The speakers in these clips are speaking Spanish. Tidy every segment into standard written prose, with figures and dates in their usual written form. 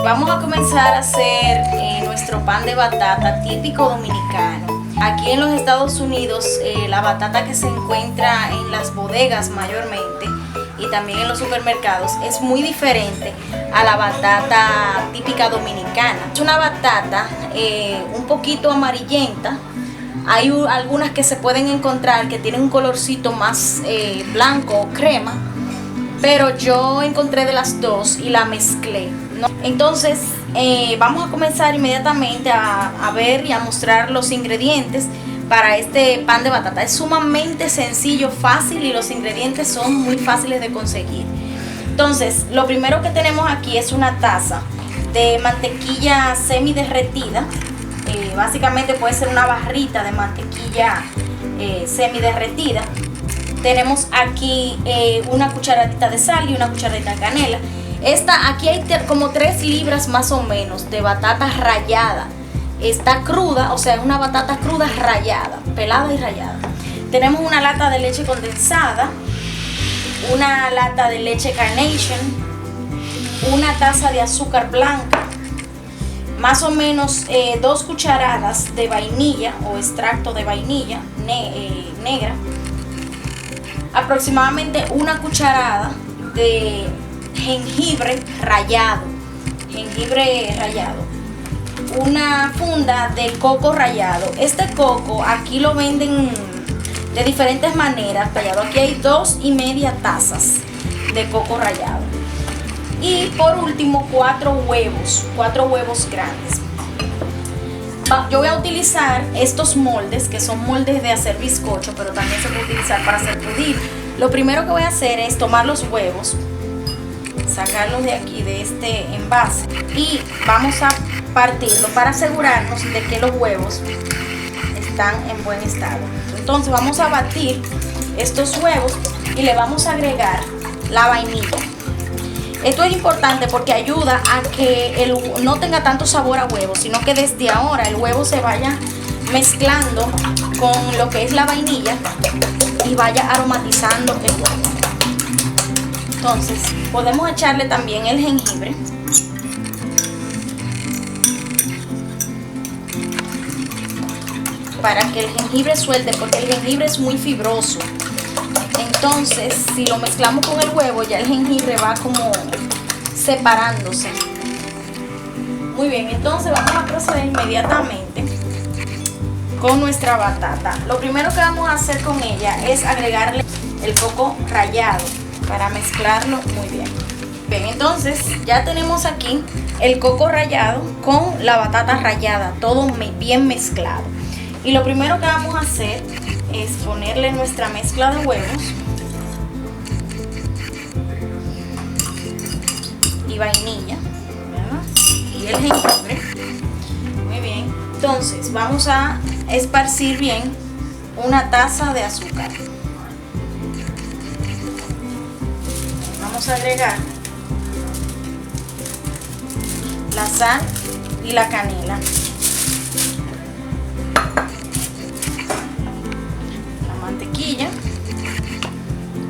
Vamos a comenzar a hacer nuestro pan de batata típico dominicano. Aquí en los Estados Unidos la batata que se encuentra en las bodegas mayormente y también en los supermercados es muy diferente a la batata típica dominicana. Es una batata un poquito amarillenta. Hay algunas que se pueden encontrar que tienen un colorcito más blanco o crema, pero yo encontré de las dos y la mezclé, ¿no? Entonces vamos a comenzar inmediatamente a ver y a mostrar los ingredientes para este pan de batata. Es sumamente sencillo, fácil y los ingredientes son muy fáciles de conseguir. Entonces lo primero que tenemos aquí es una taza de mantequilla semi derretida. Básicamente puede ser una barrita de mantequilla semi derretida. Tenemos aquí una cucharadita de sal y una cucharadita de canela. Aquí hay como 3 libras más o menos de batata rallada. Está cruda, o sea, es una batata cruda rallada, pelada y rallada. Tenemos una lata de leche condensada, una lata de leche Carnation, una taza de azúcar blanca, más o menos 2 cucharadas de vainilla o extracto de vainilla negra, aproximadamente una cucharada de jengibre rallado, una funda de coco rallado. Este coco aquí lo venden de diferentes maneras rallado. Aquí hay 2,5 tazas de coco rallado. Y por último 4 huevos grandes. Yo voy a utilizar estos moldes, que son moldes de hacer bizcocho, pero también se puede utilizar para hacer pudín. Lo primero que voy a hacer es tomar los huevos, sacarlos de aquí, de este envase, y vamos a partirlo para asegurarnos de que los huevos están en buen estado. Entonces vamos a batir estos huevos y le vamos a agregar la vainilla. Esto es importante porque ayuda a que no tenga tanto sabor a huevo, sino que desde ahora el huevo se vaya mezclando con lo que es la vainilla y vaya aromatizando el huevo. Entonces podemos echarle también el jengibre. Para que el jengibre suelte, porque el jengibre es muy fibroso. Entonces, si lo mezclamos con el huevo, ya el jengibre va como separándose. Muy bien, entonces vamos a proceder inmediatamente con nuestra batata. Lo primero que vamos a hacer con ella es agregarle el coco rallado para mezclarlo muy bien. Bien, entonces ya tenemos aquí el coco rallado con la batata rallada, todo bien mezclado. Y lo primero que vamos a hacer es ponerle nuestra mezcla de huevos y vainilla, ¿verdad? Y el jengibre. Muy bien. Entonces vamos a esparcir bien una taza de azúcar. Vamos a agregar la sal y la canela. Mantequilla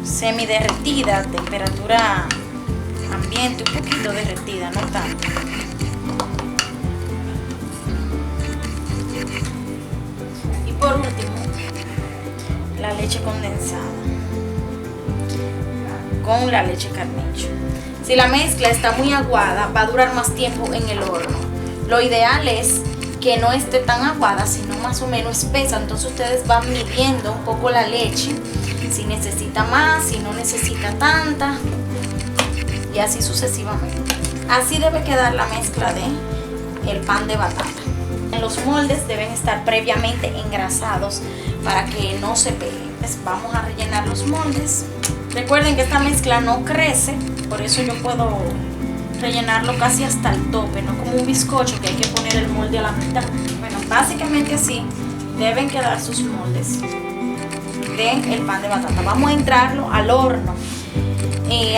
semi derretida, temperatura ambiente, un poquito derretida, no tanto. Y por último, la leche condensada con la leche Carnation. Si la mezcla está muy aguada, va a durar más tiempo en el horno. Lo ideal es que no esté tan aguada, sino más o menos espesa. Entonces ustedes van midiendo un poco la leche, si necesita más, si no necesita tanta, y así sucesivamente. Así debe quedar la mezcla de el pan de batata. Los moldes deben estar previamente engrasados para que no se peguen. Entonces vamos a rellenar los moldes. Recuerden que esta mezcla no crece, por eso yo puedo rellenarlo casi hasta el tope, no como un bizcocho que hay que poner el molde a la mitad. Bueno, básicamente así deben quedar sus moldes del pan de batata. Vamos a entrarlo al horno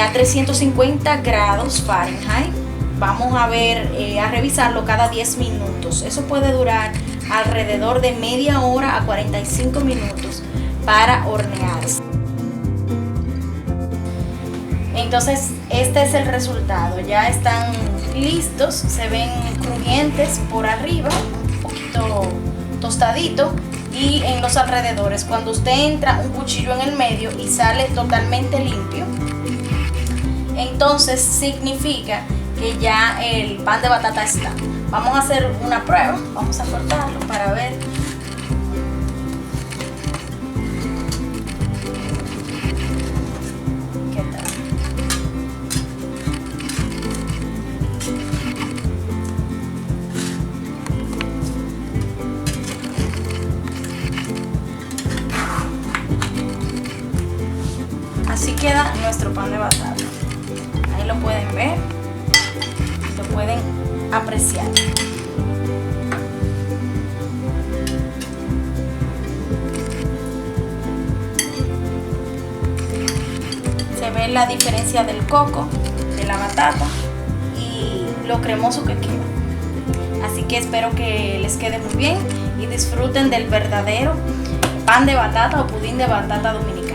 a 350 grados Fahrenheit. Vamos a revisarlo cada 10 minutos. Eso puede durar alrededor de media hora a 45 minutos para hornearse. Entonces este es el resultado. Ya están listos, se ven crujientes por arriba, un poquito tostadito, y en los alrededores. Cuando usted entra un cuchillo en el medio y sale totalmente limpio, entonces significa que ya el pan de batata está. Vamos a hacer una prueba, vamos a cortarlo para ver. ¿Qué tal? Así queda nuestro pan de batata. Ahí lo pueden ver, lo pueden apreciar. Se ve la diferencia del coco, de la batata y lo cremoso que queda. Así que espero que les quede muy bien y disfruten del verdadero pan de batata o pudín de batata dominicano.